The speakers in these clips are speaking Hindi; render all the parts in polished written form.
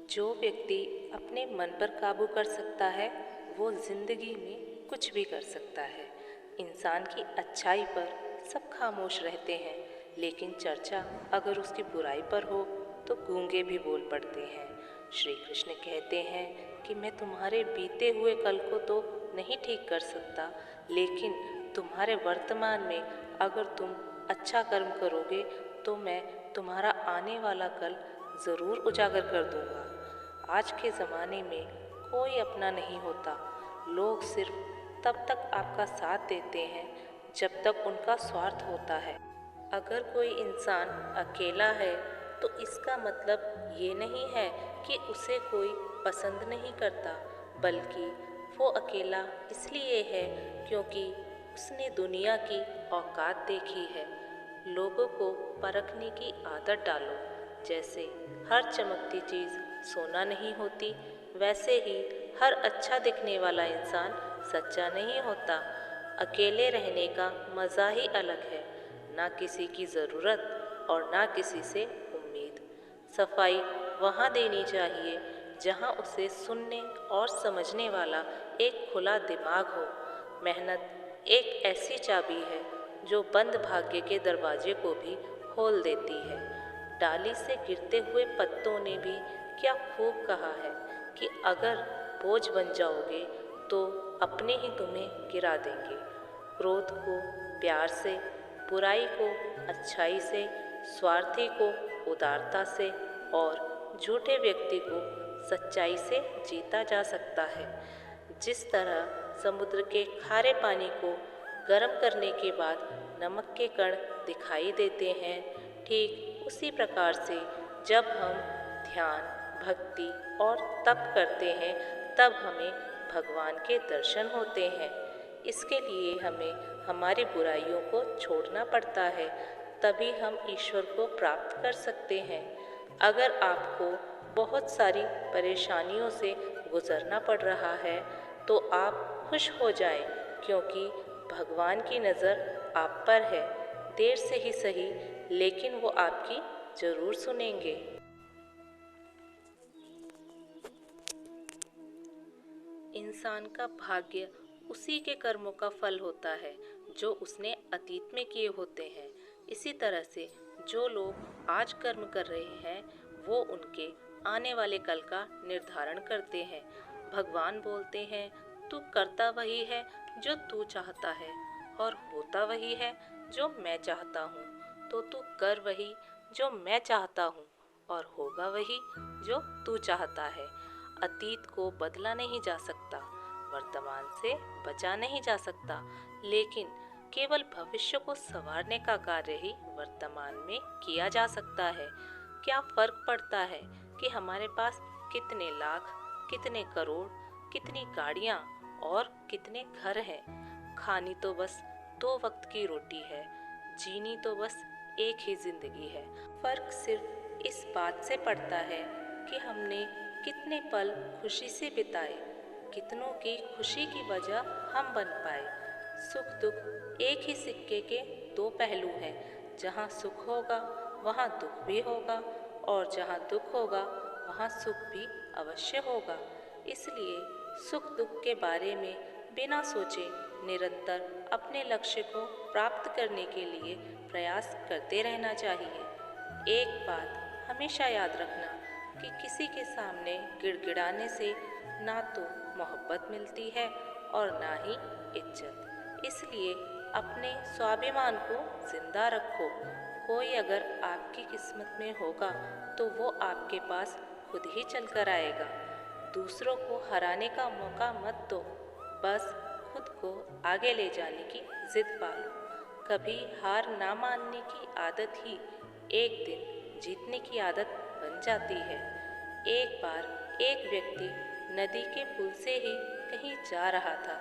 जो व्यक्ति अपने मन पर काबू कर सकता है वो जिंदगी में कुछ भी कर सकता है। इंसान की अच्छाई पर सब खामोश रहते हैं, लेकिन चर्चा अगर उसकी बुराई पर हो तो गूंगे भी बोल पड़ते हैं। श्री कृष्ण कहते हैं कि मैं तुम्हारे बीते हुए कल को तो नहीं ठीक कर सकता, लेकिन तुम्हारे वर्तमान में अगर तुम अच्छा कर्म करोगे तो मैं तुम्हारा आने वाला कल ज़रूर उजागर कर दूंगा। आज के ज़माने में कोई अपना नहीं होता। लोग सिर्फ तब तक आपका साथ देते हैं जब तक उनका स्वार्थ होता है। अगर कोई इंसान अकेला है तो इसका मतलब ये नहीं है कि उसे कोई पसंद नहीं करता, बल्कि वो अकेला इसलिए है क्योंकि उसने दुनिया की औकात देखी है। लोगों को परखने की आदत डालो। जैसे हर चमकती चीज़ सोना नहीं होती, वैसे ही हर अच्छा दिखने वाला इंसान सच्चा नहीं होता। अकेले रहने का मज़ा ही अलग है, ना किसी की ज़रूरत और ना किसी से उम्मीद। सफाई वहाँ देनी चाहिए जहाँ उसे सुनने और समझने वाला एक खुला दिमाग हो। मेहनत एक ऐसी चाबी है जो बंद भाग्य के दरवाजे को भी खोल देती है। डाली से गिरते हुए पत्तों ने भी क्या खूब कहा है कि अगर बोझ बन जाओगे तो अपने ही तुम्हें गिरा देंगे। क्रोध को प्यार से, बुराई को अच्छाई से, स्वार्थी को उदारता से और झूठे व्यक्ति को सच्चाई से जीता जा सकता है। जिस तरह समुद्र के खारे पानी को गर्म करने के बाद नमक के कण दिखाई देते हैं, ठीक उसी प्रकार से जब हम ध्यान, भक्ति और तप करते हैं तब हमें भगवान के दर्शन होते हैं। इसके लिए हमें हमारी बुराइयों को छोड़ना पड़ता है, तभी हम ईश्वर को प्राप्त कर सकते हैं। अगर आपको बहुत सारी परेशानियों से गुजरना पड़ रहा है तो आप खुश हो जाएं, क्योंकि भगवान की नज़र आप पर है। देर से ही सही, लेकिन वो आपकी ज़रूर सुनेंगे। इंसान का भाग्य उसी के कर्मों का फल होता है जो उसने अतीत में किए होते हैं। इसी तरह से जो लोग आज कर्म कर रहे हैं वो उनके आने वाले कल का निर्धारण करते हैं। भगवान बोलते हैं, तू करता वही है जो तू चाहता है और होता वही है जो मैं चाहता हूँ। तो तू कर वही जो मैं चाहता हूँ और होगा वही जो तू चाहता है। अतीत को बदला नहीं जा सकता, वर्तमान से बचा नहीं जा सकता, लेकिन केवल भविष्य को संवारने का कार्य ही वर्तमान में किया जा सकता है। क्या फर्क पड़ता है कि हमारे पास कितने लाख, कितने करोड़, कितनी गाड़ियाँ और कितने घर हैं? खानी तो बस 2 वक्त की रोटी है, जीनी तो बस एक ही जिंदगी है। फर्क सिर्फ इस बात से पड़ता है कि हमने कितने पल खुशी से बिताए, कितनों की खुशी की वजह हम बन पाए। सुख दुख एक ही सिक्के के दो पहलू हैं। जहाँ सुख होगा वहाँ दुख भी होगा, और जहाँ दुख होगा वहाँ सुख भी अवश्य होगा। इसलिए सुख दुख के बारे में बिना सोचे निरंतर अपने लक्ष्य को प्राप्त करने के लिए प्रयास करते रहना चाहिए। एक बात हमेशा याद रखना कि किसी के सामने गिड़गिड़ाने से ना तो मोहब्बत मिलती है और ना ही इज्जत। इसलिए अपने स्वाभिमान को जिंदा रखो। कोई अगर आपकी किस्मत में होगा तो वो आपके पास खुद ही चल कर आएगा। दूसरों को हराने का मौका मत दो, बस खुद को आगे ले जाने की जिद पालो। कभी हार ना मानने की आदत ही एक दिन जीतने की आदत बन जाती है। एक बार एक व्यक्ति नदी के पुल से ही कहीं जा रहा था,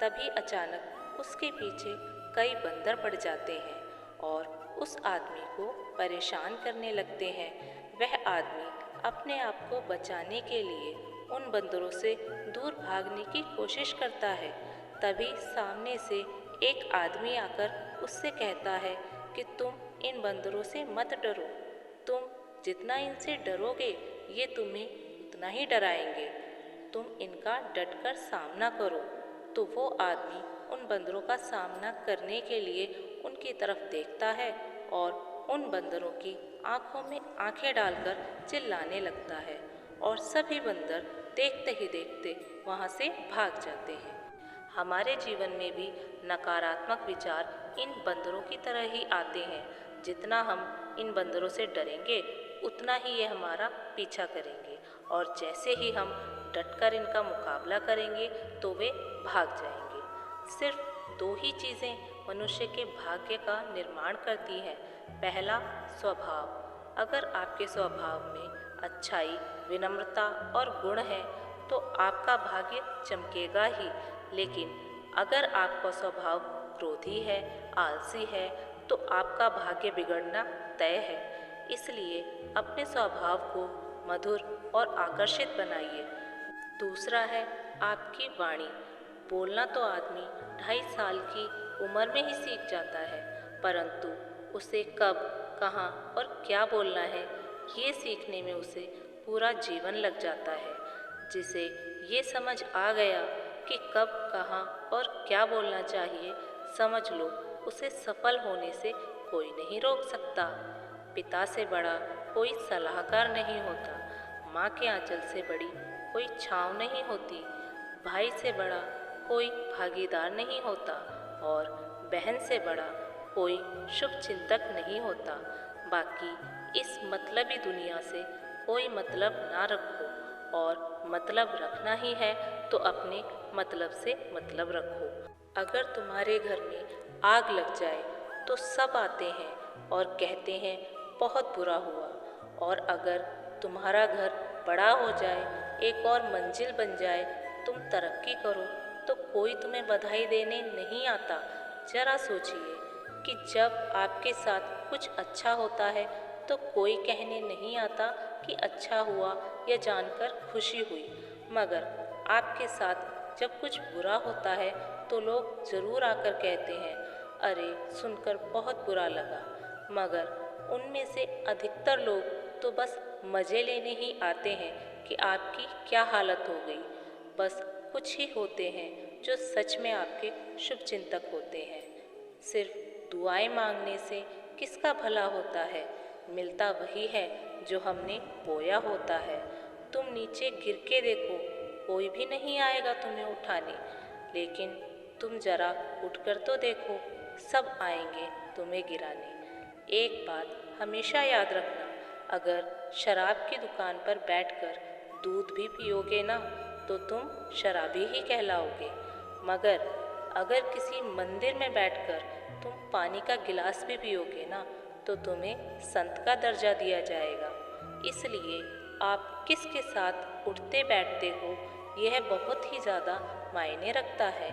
तभी अचानक उसके पीछे कई बंदर पड़ जाते हैं और उस आदमी को परेशान करने लगते हैं। वह आदमी अपने आप को बचाने के लिए उन बंदरों से दूर भागने की कोशिश करता है। तभी सामने से एक आदमी आकर उससे कहता है कि तुम इन बंदरों से मत डरो, तुम जितना इनसे डरोगे ये तुम्हें उतना ही डराएंगे। तुम इनका डटकर सामना करो। तो वो आदमी उन बंदरों का सामना करने के लिए उनकी तरफ देखता है और उन बंदरों की आंखों में आंखें डालकर चिल्लाने लगता है और सभी बंदर देखते ही देखते वहाँ से भाग जाते हैं। हमारे जीवन में भी नकारात्मक विचार इन बंदरों की तरह ही आते हैं। जितना हम इन बंदरों से डरेंगे उतना ही ये हमारा पीछा करेंगे और जैसे ही हम डटकर इनका मुकाबला करेंगे तो वे भाग जाएंगे। सिर्फ दो ही चीज़ें मनुष्य के भाग्य का निर्माण करती हैं। पहला, स्वभाव। अगर आपके स्वभाव में अच्छाई, विनम्रता और गुण है तो आपका भाग्य चमकेगा ही। लेकिन अगर आपका स्वभाव क्रोधी है, आलसी है, तो आपका भाग्य बिगड़ना तय है। इसलिए अपने स्वभाव को मधुर और आकर्षित बनाइए। दूसरा है आपकी वाणी। बोलना तो आदमी 2.5 साल की उम्र में ही सीख जाता है, परंतु उसे कब, कहाँ और क्या बोलना है ये सीखने में उसे पूरा जीवन लग जाता है। जिसे ये समझ आ गया कि कब, कहाँ और क्या बोलना चाहिए, समझ लो उसे सफल होने से कोई नहीं रोक सकता। पिता से बड़ा कोई सलाहकार नहीं होता, माँ के आंचल से बड़ी कोई छाँव नहीं होती, भाई से बड़ा कोई भागीदार नहीं होता और बहन से बड़ा कोई शुभ चिंतक नहीं होता। बाकी इस मतलबी दुनिया से कोई मतलब ना रखो, और मतलब रखना ही है तो अपने मतलब से मतलब रखो। अगर तुम्हारे घर में आग लग जाए तो सब आते हैं और कहते हैं बहुत बुरा हुआ, और अगर तुम्हारा घर बड़ा हो जाए, एक और मंजिल बन जाए, तुम तरक्की करो, तो कोई तुम्हें बधाई देने नहीं आता। जरा सोचिए कि जब आपके साथ कुछ अच्छा होता है तो कोई कहने नहीं आता कि अच्छा हुआ या जानकर खुशी हुई, मगर आपके साथ जब कुछ बुरा होता है तो लोग ज़रूर आकर कहते हैं, अरे सुनकर बहुत बुरा लगा। मगर उनमें से अधिकतर लोग तो बस मज़े लेने ही आते हैं कि आपकी क्या हालत हो गई। बस कुछ ही होते हैं जो सच में आपके शुभ चिंतक होते हैं। सिर्फ दुआएं मांगने से किसका भला होता है? मिलता वही है जो हमने बोया होता है। तुम नीचे गिर के देखो, कोई भी नहीं आएगा तुम्हें उठाने, लेकिन तुम जरा उठकर तो देखो, सब आएंगे तुम्हें गिराने। एक बात हमेशा याद रखना, अगर शराब की दुकान पर बैठकर दूध भी पियोगे ना तो तुम शराबी ही कहलाओगे, मगर अगर किसी मंदिर में बैठकर तुम पानी का गिलास भी पियोगे ना तो तुम्हें संत का दर्जा दिया जाएगा। इसलिए आप किसके साथ उठते बैठते हो यह बहुत ही ज़्यादा मायने रखता है।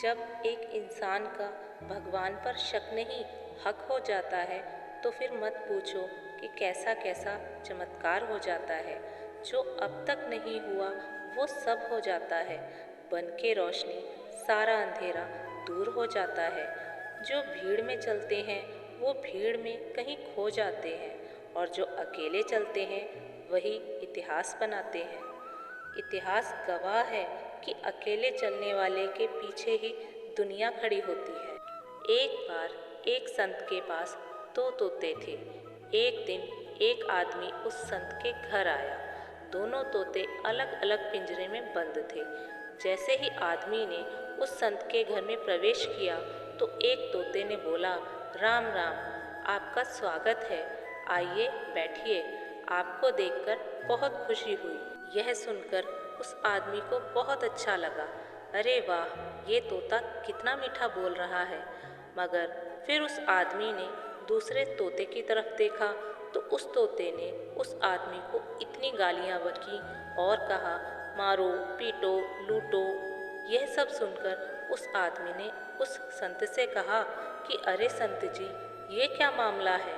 जब एक इंसान का भगवान पर शक नहीं हक हो जाता है तो फिर मत पूछो कि कैसा कैसा चमत्कार हो जाता है। जो अब तक नहीं हुआ वो सब हो जाता है। बन के रोशनी सारा अंधेरा दूर हो जाता है। जो भीड़ में चलते हैं वो भीड़ में कहीं खो जाते हैं, और जो अकेले चलते हैं वही इतिहास बनाते हैं। इतिहास गवाह है कि अकेले चलने वाले के पीछे ही दुनिया खड़ी होती है। एक बार एक संत के पास 2 तोते थे। एक दिन एक आदमी उस संत के घर आया। दोनों तोते अलग अलग पिंजरे में बंद थे। जैसे ही आदमी ने उस संत के घर में प्रवेश किया तो एक तोते ने बोला, राम राम, आपका स्वागत है, आइए बैठिए, आपको देखकर बहुत खुशी हुई। यह सुनकर उस आदमी को बहुत अच्छा लगा। अरे वाह, ये तोता कितना मीठा बोल रहा है। मगर फिर उस आदमी ने दूसरे तोते की तरफ देखा तो उस तोते ने उस आदमी को इतनी गालियाँ बकी और कहा, मारो, पीटो, लूटो। यह सब सुनकर उस आदमी ने उस संत से कहा कि अरे संत जी, ये क्या मामला है?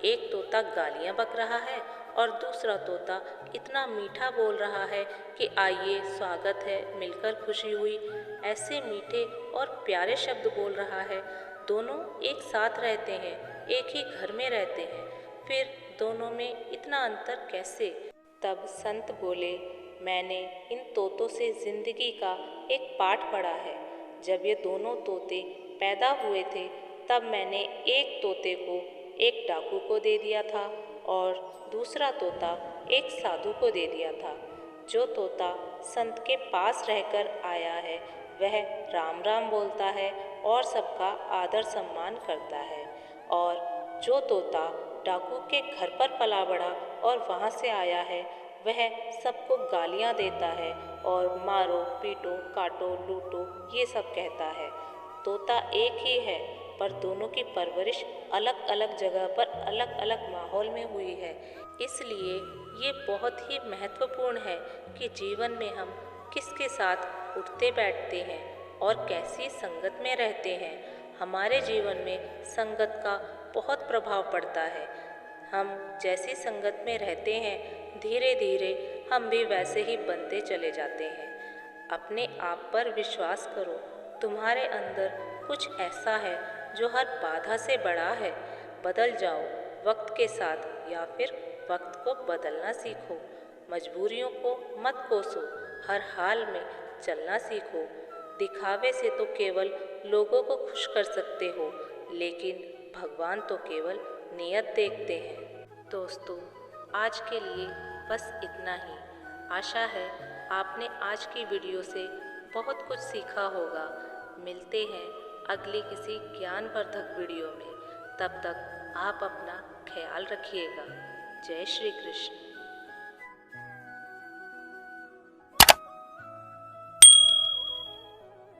एक तोता गालियाँ बक रहा है और दूसरा तोता इतना मीठा बोल रहा है कि आइए, स्वागत है, मिलकर खुशी हुई, ऐसे मीठे और प्यारे शब्द बोल रहा है। दोनों एक साथ रहते हैं, एक ही घर में रहते हैं, फिर दोनों में इतना अंतर कैसे? तब संत बोले, मैंने इन तोतों से जिंदगी का एक पाठ पढ़ा है। जब ये दोनों तोते पैदा हुए थे तब मैंने एक तोते को एक डाकू को दे दिया था और दूसरा तोता एक साधु को दे दिया था। जो तोता संत के पास रहकर आया है वह राम राम बोलता है और सबका आदर सम्मान करता है, और जो तोता डाकू के घर पर पला बढ़ा और वहाँ से आया है वह सबको गालियाँ देता है और मारो पीटो काटो लूटो ये सब कहता है। तोता एक ही है पर दोनों की परवरिश अलग अलग जगह पर अलग अलग माहौल में हुई है। इसलिए ये बहुत ही महत्वपूर्ण है कि जीवन में हम किसके साथ उठते बैठते हैं और कैसी संगत में रहते हैं। हमारे जीवन में संगत का बहुत प्रभाव पड़ता है। हम जैसी संगत में रहते हैं धीरे धीरे हम भी वैसे ही बनते चले जाते हैं। अपने आप पर विश्वास करो, तुम्हारे अंदर कुछ ऐसा है जो हर बाधा से बड़ा है। बदल जाओ वक्त के साथ या फिर वक्त को बदलना सीखो। मजबूरियों को मत कोसो, हर हाल में चलना सीखो। दिखावे से तो केवल लोगों को खुश कर सकते हो, लेकिन भगवान तो केवल नियत देखते हैं। दोस्तों, आज के लिए बस इतना ही। आशा है आपने आज की वीडियो से बहुत कुछ सीखा होगा। मिलते हैं अगली किसी ज्ञानवर्धक वीडियो में। तब तक आप अपना ख्याल रखिएगा। जय श्री कृष्ण।